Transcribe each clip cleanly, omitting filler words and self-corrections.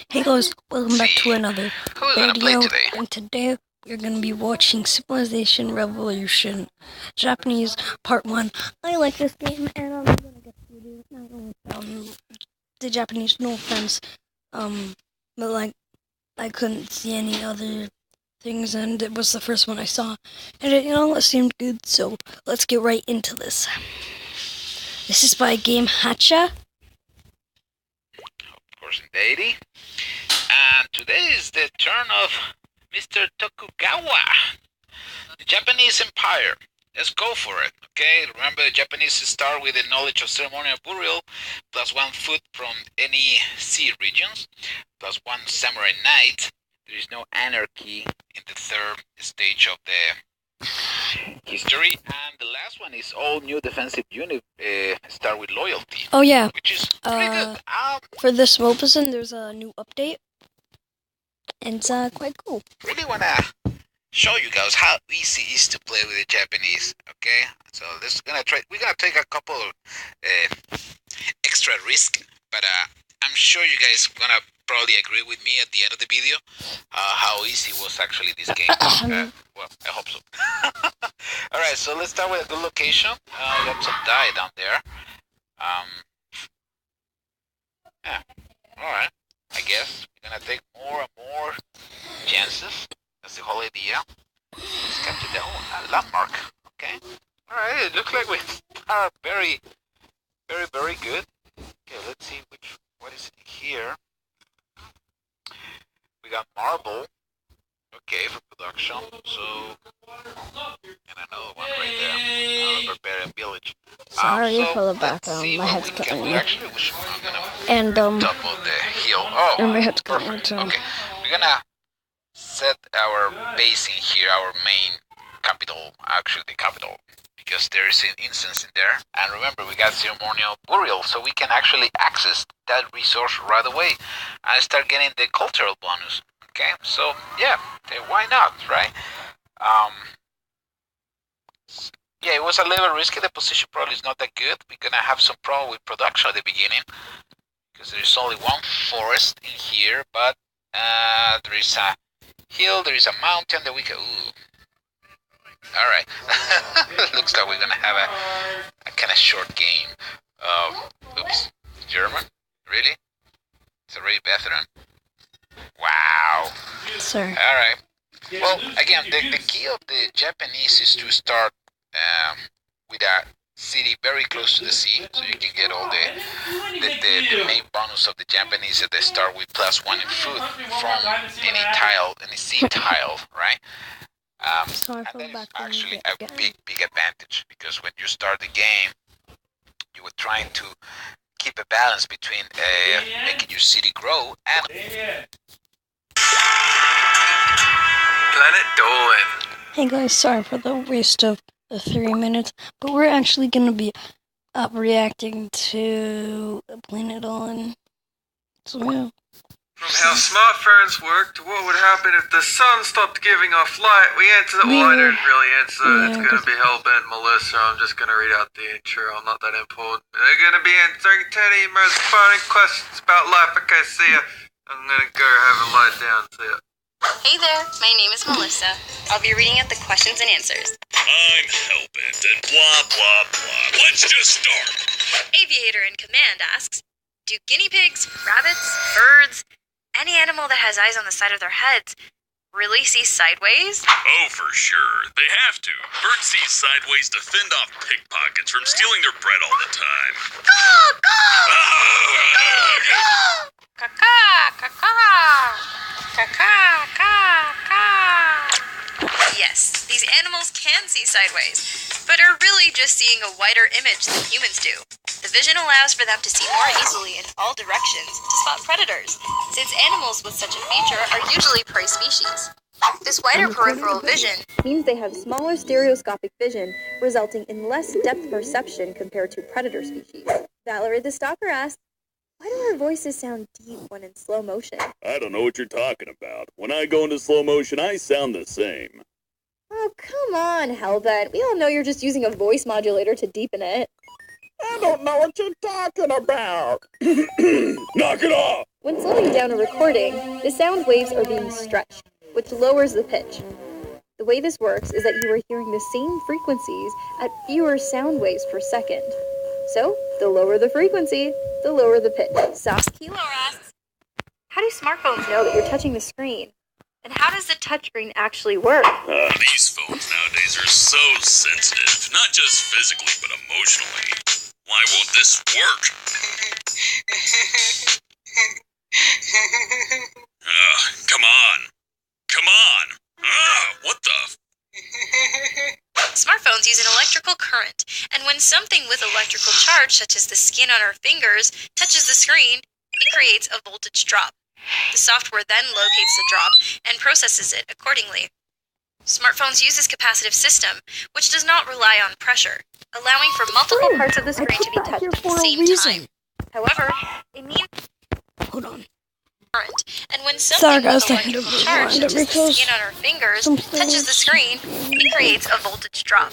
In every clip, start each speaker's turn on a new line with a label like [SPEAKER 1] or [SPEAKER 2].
[SPEAKER 1] Hey guys, welcome back to another
[SPEAKER 2] Who are we gonna play
[SPEAKER 1] video,
[SPEAKER 2] today?
[SPEAKER 1] and today we're gonna be watching Civilization Revolution Japanese Part 1. I like this game, and I'm gonna get started. I don't the Japanese, no offense, but like, I couldn't see any other things, and it was the first one I saw, and it seemed good, so let's get right into this. This is by Game Hacha.
[SPEAKER 2] Of course, Deity. And today is the turn of Mr. Tokugawa, the Japanese Empire. Let's go for it, okay? Remember, the Japanese start with the knowledge of ceremonial burial, plus 1 foot from any sea regions, plus 1 samurai knight. There is no anarchy in the third stage of the history, and the last one is all new defensive unit start with loyalty.
[SPEAKER 1] Oh yeah,
[SPEAKER 2] which is pretty good.
[SPEAKER 1] For this Wolfison, there's a new update, and it's quite cool.
[SPEAKER 2] Really wanna show you guys how easy it is to play with the Japanese. Okay, so this is gonna try. We're gonna take a couple of extra risk, but I'm sure you guys gonna probably agree with me at the end of the video how easy was actually this game. Well, I hope so. All right, so let's start with a good location. Got some die down there. Yeah. All right. I guess we're gonna take more and more chances. That's the whole idea. Let's capture the landmark. Okay. All right. It looks like we are very, very, very good. Okay. Let's see what is here. We got marble. Okay, for production. So, and another one right there. Barbarian village.
[SPEAKER 1] Sorry for the background. My head's cutting me.
[SPEAKER 2] And top of the hill. Oh,
[SPEAKER 1] and my head's cutting
[SPEAKER 2] perfect.
[SPEAKER 1] me.
[SPEAKER 2] Okay, we're gonna set our base in here, our main capital, actually the capital, because there is an instance in there. And remember, we got ceremonial burial, so we can actually access that resource right away and start getting the cultural bonus. Okay, so yeah, why not, right? Yeah, it was a little risky. The position probably is not that good. We're gonna have some problem with production at the beginning because there's only 1 forest in here, but there is a hill, there is a mountain that we can. Ooh. All right, looks like we're gonna have a kind of short game. Oops, German, really? It's already veteran. Wow.
[SPEAKER 1] Sir.
[SPEAKER 2] All right. Well, again, the key of the Japanese is to start with a city very close to the sea, so you can get all the main bonus of the Japanese that they start with +1 in food from any sea tile, right? And that is actually a big advantage, because when you start the game, you were trying to keep a balance between making your city grow and Planet Dolan.
[SPEAKER 1] Hey guys, sorry for the waste of the 3 minutes, but we're actually gonna be reacting to Planet Dolan. So yeah.
[SPEAKER 3] From how smartphones work to what would happen if the sun stopped giving off light, we answer that. Well, I don't really answer. It's going to be Hellbent Melissa. I'm just going to read out the intro. I'm not that important. They're going to be answering 10 most burning questions about life. Okay, see ya. I'm going to go have a lie down. See ya.
[SPEAKER 4] Hey there, my name is Melissa. I'll be reading out the questions and answers.
[SPEAKER 5] I'm Hellbent and blah blah blah. Let's just start.
[SPEAKER 4] Aviator in command asks, do guinea pigs, rabbits, birds, any animal that has eyes on the side of their heads really see sideways?
[SPEAKER 5] Oh, for sure. They have to. Birds see sideways to fend off pickpockets from stealing their bread all the time.
[SPEAKER 4] Caw, caw! Caw, caw, caw, caw. Yes, these animals can see sideways, but are really just seeing a wider image than humans do. The vision allows for them to see more easily in all directions to spot predators, since animals with such a feature are usually prey species. This wider peripheral vision means they have smaller stereoscopic vision, resulting in less depth perception compared to predator species. Valerie the Stalker asks, why do our voices sound deep when in slow motion?
[SPEAKER 6] I don't know what you're talking about. When I go into slow motion, I sound the same.
[SPEAKER 4] Oh, come on, Hellbent. We all know you're just using a voice modulator to deepen it.
[SPEAKER 6] I don't know what you're talking about. Knock it off!
[SPEAKER 4] When slowing down a recording, the sound waves are being stretched, which lowers the pitch. The way this works is that you are hearing the same frequencies at fewer sound waves per second. So, the lower the frequency, the lower the pitch. Kilo asks, how do smartphones know that you're touching the screen? And how does the touchscreen actually work?
[SPEAKER 5] These phones nowadays are so sensitive, not just physically but emotionally. Why won't this work? Come on. Come on. What the?
[SPEAKER 4] Smartphones use an electrical current, and when something with electrical charge, such as the skin on our fingers, touches the screen, it creates a voltage drop. The software then locates the drop and processes it accordingly. Smartphones use this capacitive system, which does not rely on pressure, allowing for multiple parts of the screen to be touched at the same time. However, it means
[SPEAKER 1] Hold on.
[SPEAKER 4] current, and when something with electrical charge, such as the
[SPEAKER 1] because
[SPEAKER 4] skin on our fingers, touches the screen, it creates a voltage drop.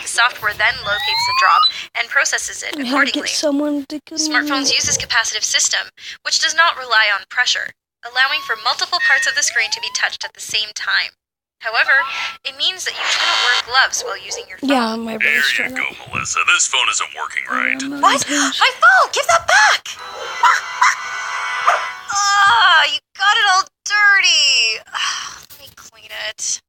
[SPEAKER 4] The software then locates the drop and processes it
[SPEAKER 1] I had to
[SPEAKER 4] accordingly.
[SPEAKER 1] get someone to give me
[SPEAKER 4] Smartphones use this capacitive system, which does not rely on pressure, allowing for multiple parts of the screen to be touched at the same time. However, it means that you cannot wear gloves while using your phone.
[SPEAKER 1] Yeah, my
[SPEAKER 5] There
[SPEAKER 1] brother's
[SPEAKER 5] you
[SPEAKER 1] trying
[SPEAKER 5] go, Melissa. This phone isn't working right.
[SPEAKER 4] What? My phone! Give that back! Ah, you got it all dirty. Let me clean it.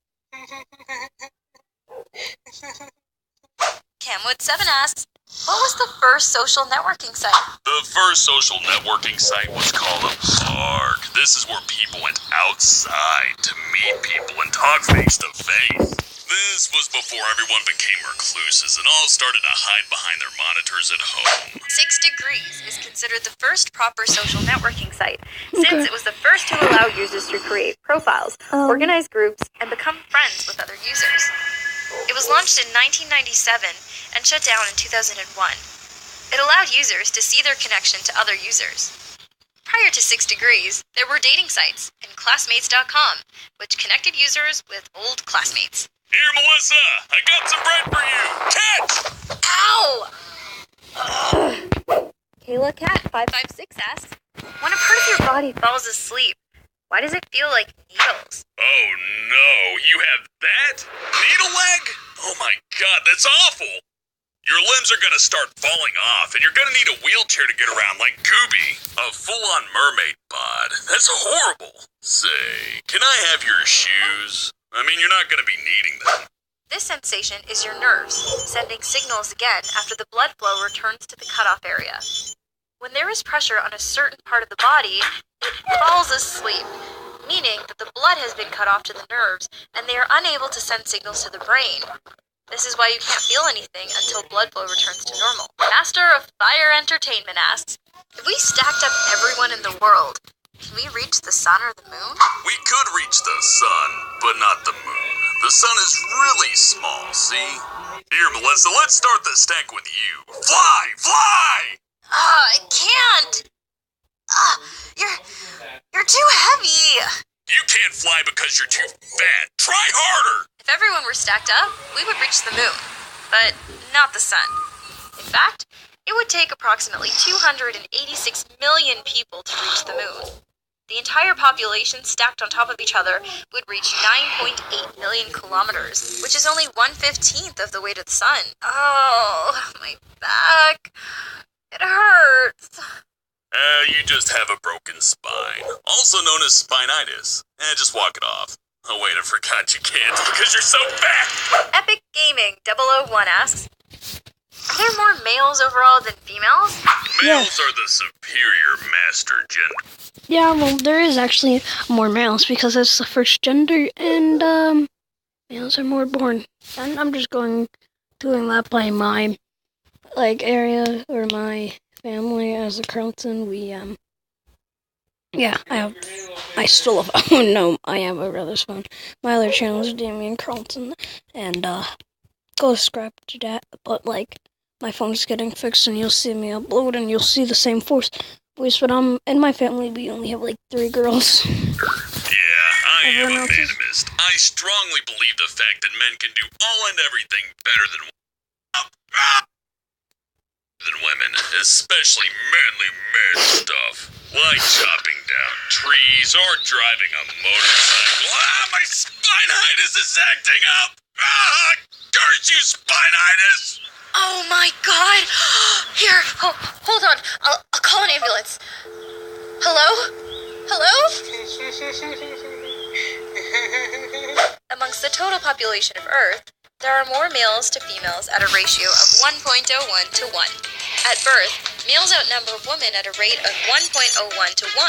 [SPEAKER 4] Camwood7 asks, what was the first social networking site?
[SPEAKER 5] The first social networking site was called a park. This is where people went outside to meet people and talk face to face. This was before everyone became recluses and all started to hide behind their monitors at home.
[SPEAKER 4] 6 Degrees is considered the first proper social networking site, since it was the first to allow users to create profiles, organize groups, and become friends with other users. It was launched in 1997 and shut down in 2001. It allowed users to see their connection to other users. Prior to 6 Degrees, there were dating sites and Classmates.com, which connected users with old classmates.
[SPEAKER 5] Here, Melissa! I got some bread for you! Catch!
[SPEAKER 4] Ow! Kayla Cat 556 asks, when a part of your body falls asleep, why does it feel like needles?
[SPEAKER 5] Oh no, you have that? Needle leg? Oh my god, that's awful! Your limbs are gonna start falling off, and you're gonna need a wheelchair to get around like Gooby. A full-on mermaid bod. That's horrible. Say, can I have your shoes? I mean, you're not gonna be needing them.
[SPEAKER 4] This sensation is your nerves, sending signals again after the blood flow returns to the cutoff area. When there is pressure on a certain part of the body, it falls asleep, meaning that the blood has been cut off to the nerves, and they are unable to send signals to the brain. This is why you can't feel anything until blood flow returns to normal. Master of Fire Entertainment asks, if we stacked up everyone in the world, can we reach the sun or the moon?
[SPEAKER 5] We could reach the sun, but not the moon. The sun is really small, see? Here, Melissa, let's start the stack with you. Fly! Fly!
[SPEAKER 4] I can't! You're too heavy!
[SPEAKER 5] You can't fly because you're too fat. Try harder!
[SPEAKER 4] If everyone were stacked up, we would reach the moon, but not the sun. In fact, it would take approximately 286 million people to reach the moon. The entire population stacked on top of each other would reach 9.8 million kilometers, which is only 1/15 of the weight of the sun. Oh, my back. It hurts.
[SPEAKER 5] You just have a broken spine, also known as spinitis. Just walk it off. Oh wait, I forgot you can't because you're so fat!
[SPEAKER 4] Epic Gaming 001 asks, are there more males overall than females?
[SPEAKER 5] Males are the superior master gender.
[SPEAKER 1] Yeah, well, there is actually more males because that's the first gender, and males are more born. And I'm just doing that by my area or my family as a Carlton. We I still have I have a brother's phone. My other channel is Damien Carlton, and go subscribe to that. But my phone's getting fixed, and you'll see me upload, and you'll see the same voice. But in my family, we only have 3 girls.
[SPEAKER 5] Yeah, I am
[SPEAKER 1] Everyone
[SPEAKER 5] a
[SPEAKER 1] else is-
[SPEAKER 5] manimist. I strongly believe the fact that men can do all and everything better than women, especially manly man stuff, like chopping down trees or driving a motorcycle. My spinitis is acting up! Curse you, spinitis!
[SPEAKER 4] Oh my god! Here, hold on. I'll call an ambulance. Hello? Hello? Amongst the total population of Earth, there are more males to females at a ratio of 1.01 to 1. At birth, males outnumber women at a rate of 1.01 to 1.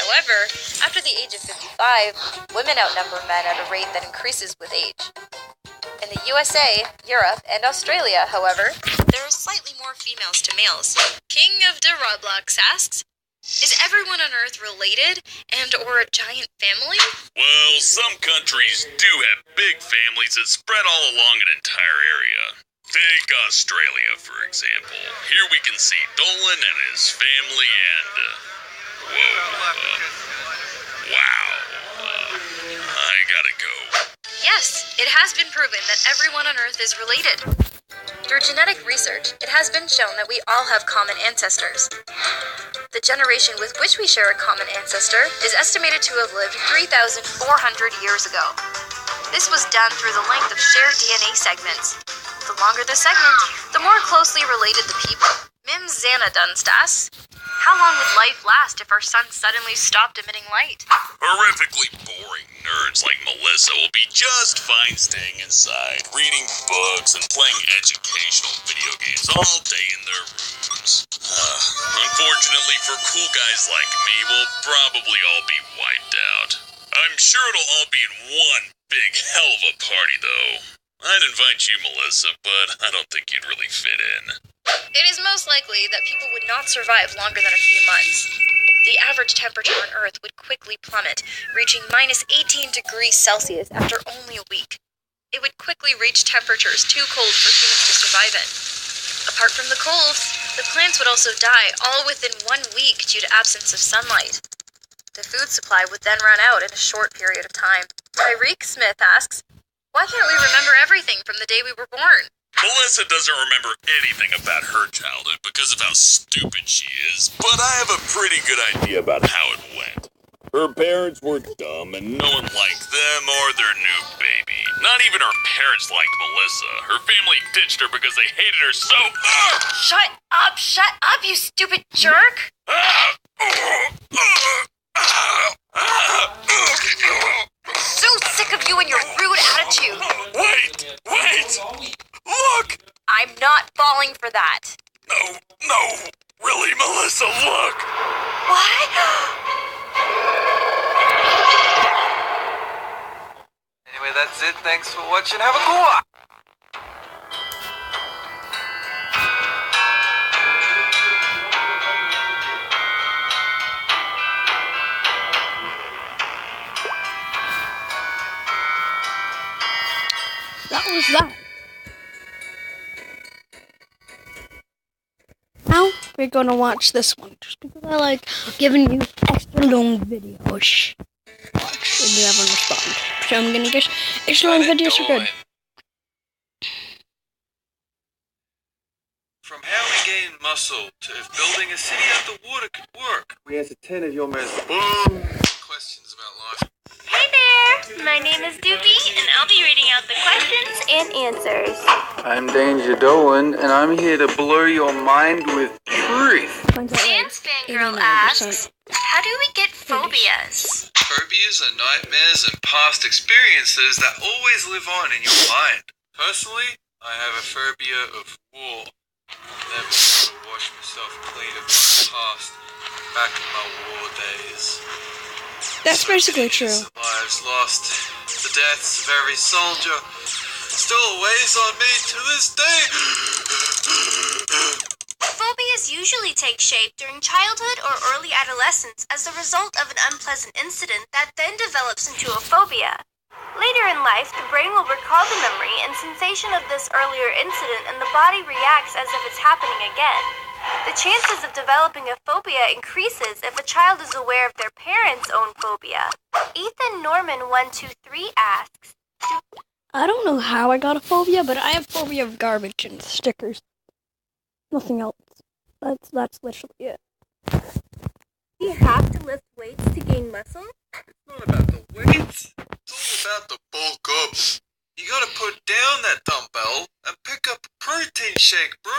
[SPEAKER 4] However, after the age of 55, women outnumber men at a rate that increases with age. In the USA, Europe, and Australia, however, there are slightly more females to males. King of the Roblox asks, is everyone on Earth related and or a giant family?
[SPEAKER 5] Well, some countries do have big families that spread all along an entire area. Take Australia, for example. Here we can see Dolan and his family and... I gotta go.
[SPEAKER 4] Yes, it has been proven that everyone on Earth is related. Through genetic research, it has been shown that we all have common ancestors. The generation with which we share a common ancestor is estimated to have lived 3,400 years ago. This was done through the length of shared DNA segments. The longer the segment, the more closely related the people. Mimzana Dunstas. How long would life last if our sun suddenly stopped emitting light?
[SPEAKER 5] Horrifically boring nerds like Melissa will be just fine staying inside, reading books and playing educational video games all day in their rooms. Unfortunately for cool guys like me, we'll probably all be wiped out. I'm sure it'll all be in one big hell of a party, though. I'd invite you, Melissa, but I don't think you'd really fit in.
[SPEAKER 4] It is most likely that people would not survive longer than a few months. The average temperature on Earth would quickly plummet, reaching minus 18 degrees Celsius after only a week. It would quickly reach temperatures too cold for humans to survive in. Apart from the colds, the plants would also die all within 1 week due to absence of sunlight. The food supply would then run out in a short period of time. Tyreek Smith asks, why can't we remember everything from the day we were born?
[SPEAKER 5] Melissa doesn't remember anything about her childhood because of how stupid she is, but I have a pretty good idea about how it went. Her parents were dumb and no one liked them or their new baby. Not even her parents liked Melissa. Her family ditched her because they hated her so much.
[SPEAKER 4] Shut up, you stupid jerk! So sick of you and your rude attitude.
[SPEAKER 5] Wait! Look!
[SPEAKER 4] I'm not falling for that.
[SPEAKER 5] No, really, Melissa, look!
[SPEAKER 4] What?
[SPEAKER 3] Anyway, that's it. Thanks for watching. Have a good one!
[SPEAKER 1] That was that. Now we're gonna watch this one just because I like giving you extra long videos. Watch and you haven't responded. So I'm gonna get extra long videos are good.
[SPEAKER 3] From how we gain muscle to if building a city underwater could work. We answered 10 of your most questions about life.
[SPEAKER 7] Hey there! My name is Doopy, and I'll be reading out the questions and answers.
[SPEAKER 3] I'm Danger Dolan, and I'm here to blow your mind with truth.
[SPEAKER 7] Dance Fangirl asks, how do we get phobias?
[SPEAKER 3] Phobias are nightmares and past experiences that always live on in your mind. Personally, I have a phobia of war. I'll never be able to wash myself clean of my past back in my war days.
[SPEAKER 1] That's basically true.
[SPEAKER 3] Lives lost, the deaths of every soldier, still weighs on me to this day.
[SPEAKER 7] Phobias usually take shape during childhood or early adolescence as the result of an unpleasant incident that then develops into a phobia. Later in life, the brain will recall the memory and sensation of this earlier incident, and the body reacts as if it's happening again. The chances of developing a phobia increases if a child is aware of their parents' own phobia. Ethan Norman 123 asks,
[SPEAKER 1] I don't know how I got a phobia, but I have phobia of garbage and stickers. Nothing else. That's literally it.
[SPEAKER 7] do you have to lift weights gain muscle?
[SPEAKER 3] It's not about the weight. It's all about the bulk up. You gotta put down that dumbbell and pick up a protein shake, bro.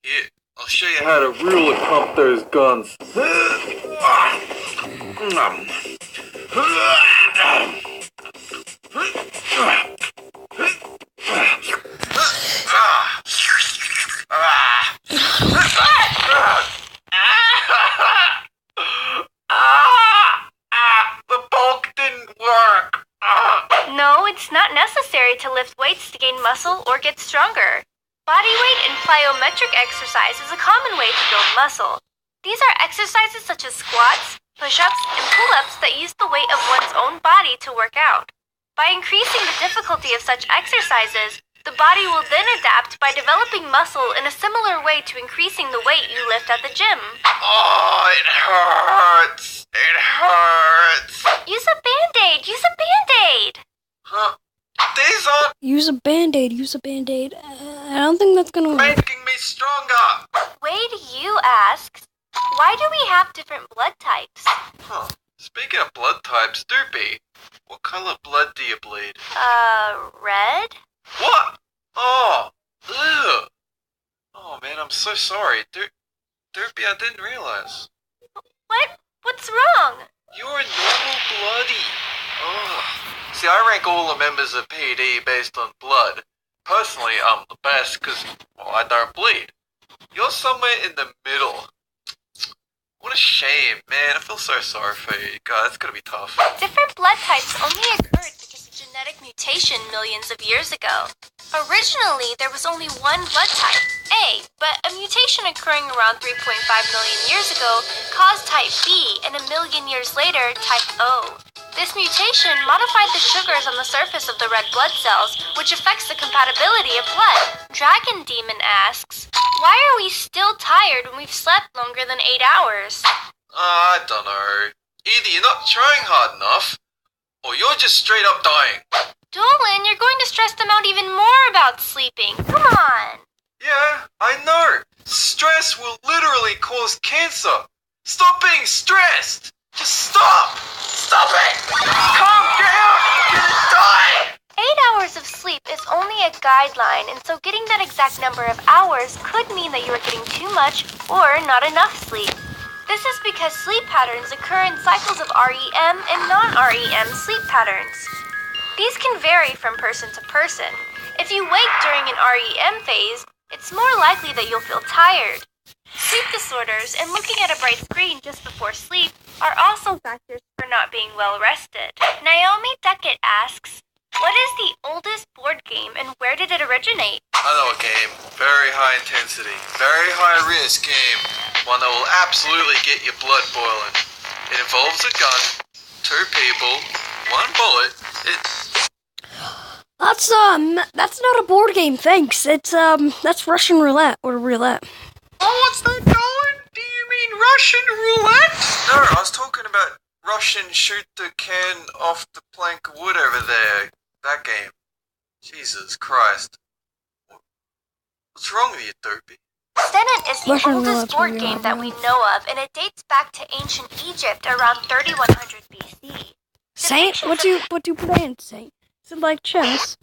[SPEAKER 3] Here, I'll show you how to really pump those guns. The bulk didn't work.
[SPEAKER 7] No, it's not necessary to lift weights to gain muscle or get stronger. Body weight and plyometric exercise is a common way to build muscle. These are exercises such as squats, push-ups, and pull-ups that use the weight of one's own body to work out. By increasing the difficulty of such exercises, the body will then adapt by developing muscle in a similar way to increasing the weight you lift at the gym.
[SPEAKER 3] Oh, it hurts. It hurts.
[SPEAKER 7] Use a Band-Aid! Use a Band-Aid!
[SPEAKER 3] Huh? These aren't
[SPEAKER 1] Use a Band-Aid. Use a Band-Aid. I don't think that's gonna work.
[SPEAKER 3] making me stronger.
[SPEAKER 7] Wade, you asks, why do we have different blood types?
[SPEAKER 3] Huh. Speaking of blood types, Doopy, what color blood do you bleed?
[SPEAKER 7] Red?
[SPEAKER 3] What? Oh, ugh. Oh man, I'm so sorry. Doopy, I didn't realize.
[SPEAKER 7] What? What's wrong?
[SPEAKER 3] You're a normal bloody. Oh. See, I rank all the members of PD based on blood. Personally, I'm the best because, well, I don't bleed. You're somewhere in the middle. What a shame, man. I feel so sorry for you. God, it's gonna be tough.
[SPEAKER 7] Different blood types only occurred because of genetic mutation millions of years ago. Originally, there was only one blood type, A, but a mutation occurring around 3.5 million years ago caused type B, and a million years later, type O. This mutation modified the sugars on the surface of the red blood cells, which affects the compatibility of blood. Dragon Demon asks, why are we still tired when we've slept longer than 8 hours?
[SPEAKER 3] I don't know. Either you're not trying hard enough, or you're just straight up dying.
[SPEAKER 7] Dolan, you're going to stress them out even more about sleeping. Come on.
[SPEAKER 3] Yeah, I know. Stress will literally cause cancer. Stop being stressed. Just stop. Stop it. Calm down. You're gonna die.
[SPEAKER 7] 8 hours of sleep is only a guideline, and so getting that exact number of hours could mean that you are getting too much or not enough sleep. This is because sleep patterns occur in cycles of REM and non-REM sleep patterns. These can vary from person to person. If you wake during an REM phase, it's more likely that you'll feel tired. Sleep disorders and looking at a bright screen just before sleep are also factors for not being well rested. Naomi Duckett asks, what is the oldest board game and where did it originate?
[SPEAKER 3] I know a game. Very high intensity, very high risk game. One that will absolutely get your blood boiling. It involves a gun, 2 people, 1 bullet.
[SPEAKER 1] That's not a board game, thanks. That's Russian roulette or roulette.
[SPEAKER 3] Oh, what's that going? Do you mean Russian roulette? No, I was talking about Russian shoot the can off the plank of wood over there. That game. Jesus Christ. What's wrong with you, Dopey?
[SPEAKER 7] Senet is the
[SPEAKER 1] Russian
[SPEAKER 7] oldest
[SPEAKER 1] roulette's
[SPEAKER 7] board
[SPEAKER 1] really
[SPEAKER 7] game
[SPEAKER 1] hard,
[SPEAKER 7] that we know of, and it dates back to ancient Egypt around 3100 BC.
[SPEAKER 1] Saint, what you playing, Saint? Is it like chess?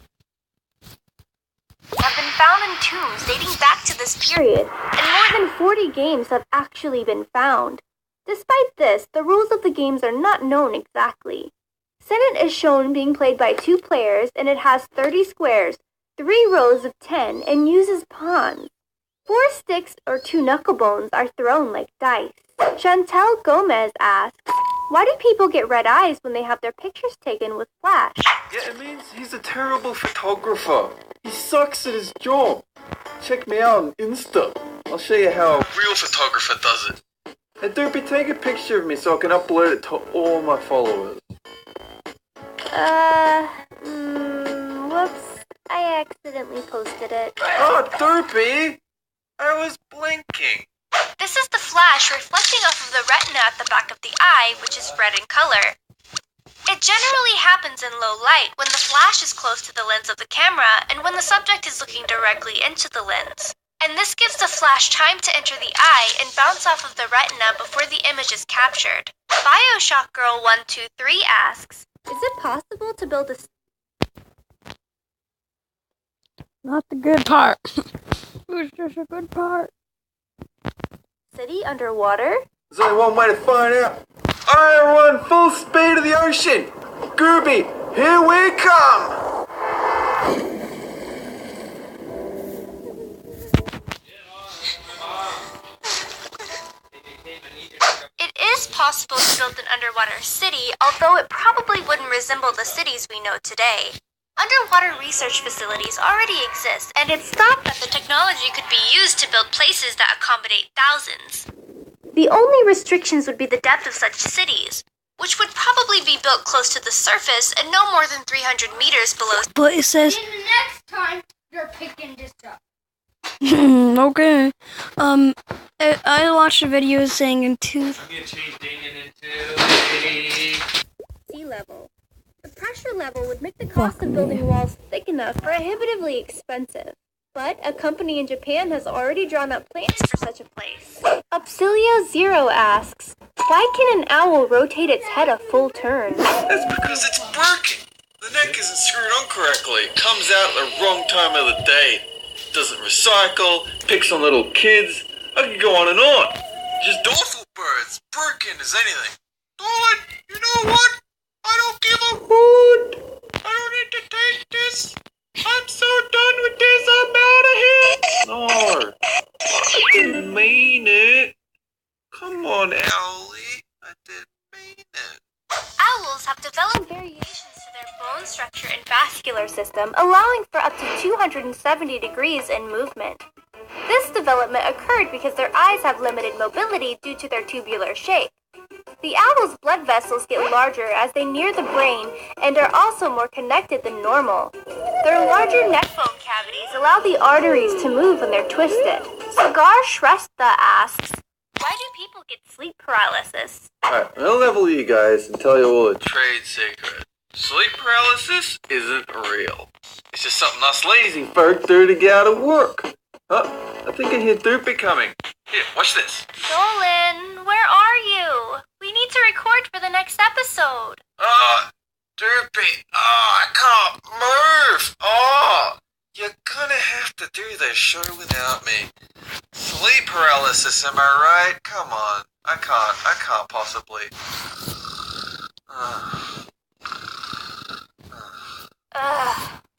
[SPEAKER 7] Have been found in tombs dating back to this period, and more than 40 games have actually been found. Despite this, the rules of the games are not known exactly. Senet is shown being played by 2 players, and it has 30 squares, 3 rows of 10, and uses pawns. 4 sticks or 2 knuckle bones are thrown like dice. Chantel Gomez asks, why do people get red eyes when they have their pictures taken with flash?
[SPEAKER 3] Yeah, it means he's a terrible photographer. He sucks at his job. Check me out on Insta. I'll show you how a real photographer does it. Hey, Dopey, take a picture of me so I can upload it to all my followers.
[SPEAKER 7] Whoops. I accidentally posted it.
[SPEAKER 3] Oh, Dopey! I was blinking.
[SPEAKER 7] This is the flash reflecting off of the retina at the back of the eye, which is red in color. It generally happens in low light when the flash is close to the lens of the camera and when the subject is looking directly into the lens. And this gives the flash time to enter the eye and bounce off of the retina before the image is captured. Bioshock Girl 123 asks, is it possible to build a
[SPEAKER 1] Not the good part. It was just a good part.
[SPEAKER 7] city underwater?
[SPEAKER 3] There's only one way to find out. Iron One, full speed of the ocean. Gooby, here we come.
[SPEAKER 7] It is possible to build an underwater city, although it probably wouldn't resemble the cities we know today. Underwater research facilities already exist, and it's thought that the technology could be used to build places that accommodate thousands. The only restrictions would be the depth of such cities, which would probably be built close to the surface and no more than 300 meters below.
[SPEAKER 1] But it says,
[SPEAKER 8] The next time you're picking this up.
[SPEAKER 1] okay. I watched a video saying in two.
[SPEAKER 7] Sea level. The pressure level would make the cost of building walls thick enough prohibitively expensive. But a company in Japan has already drawn up plans for such a place. Upsilio Zero asks, why can an owl rotate its head a full turn?
[SPEAKER 3] That's because it's broken. The neck isn't screwed on correctly. It comes out at the wrong time of the day. Doesn't recycle, picks on little kids. I could go on and on. Just awful birds, broken as anything. Lord, you know what? I don't give a hoot. I don't need to take this. I'm so done with this. I'm out of here. No, I didn't mean it. Come on, Owlie. I didn't mean it.
[SPEAKER 7] Owls have developed variations to their bone structure and vascular system, allowing for up to 270 degrees in movement. This development occurred because their eyes have limited mobility due to their tubular shape. The owl's blood vessels get larger as they near the brain and are also more connected than normal. Their larger neck bone cavities allow the arteries to move when they're twisted. Cigar Shrestha asks, why do people get sleep paralysis?
[SPEAKER 3] Alright, I'll level you guys and tell you all a trade secret. Sleep paralysis isn't real. It's just something us lazy folk do to get out of work. I think I hear Doopy coming. Here, watch this.
[SPEAKER 7] Dolan, where are you? We need to record for the next episode.
[SPEAKER 3] Doopy, I can't move. You're gonna have to do this show without me. Sleep paralysis, am I right? Come on, I can't possibly.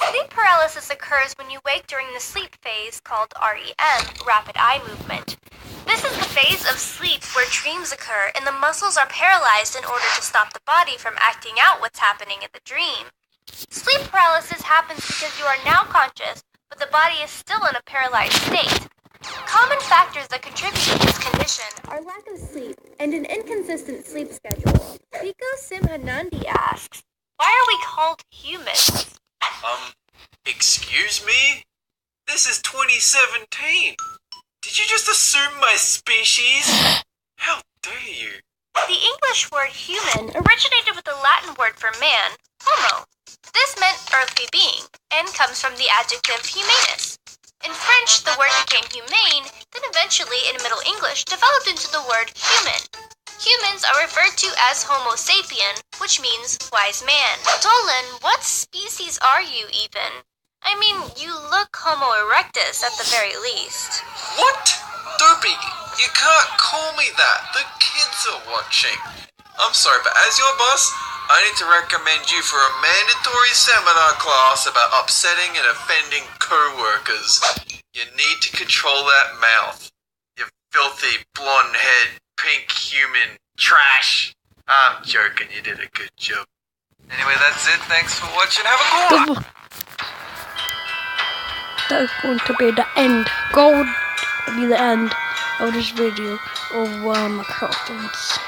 [SPEAKER 7] Sleep paralysis occurs when you wake during the sleep phase called REM, rapid eye movement. This is the phase of sleep where dreams occur and the muscles are paralyzed in order to stop the body from acting out what's happening in the dream. Sleep paralysis happens because you are now conscious, but the body is still in a paralyzed state. Common factors that contribute to this condition are lack of sleep and an inconsistent sleep schedule. Biko Simhanandi asks, why are we called humans?
[SPEAKER 3] Excuse me? This is 2017. Did you just assume my species? How dare you?
[SPEAKER 7] The English word human originated with the Latin word for man, homo. This meant earthly being, and comes from the adjective humanus. In French, the word became humane, then eventually in Middle English developed into the word human. Humans are referred to as Homo sapien, which means wise man. Dolan, what species are you even? I mean, you look Homo erectus at the very least.
[SPEAKER 3] What? Dopey, you can't call me that. The kids are watching. I'm sorry, but as your boss, I need to recommend you for a mandatory seminar class about upsetting and offending co-workers. You need to control that mouth. You filthy, blonde-head, pink human trash. I'm joking, you did a good job. Anyway, that's it. Thanks for watching. Have a good one.
[SPEAKER 1] That's going to be the end. Going to be the end of this video of my cartoons.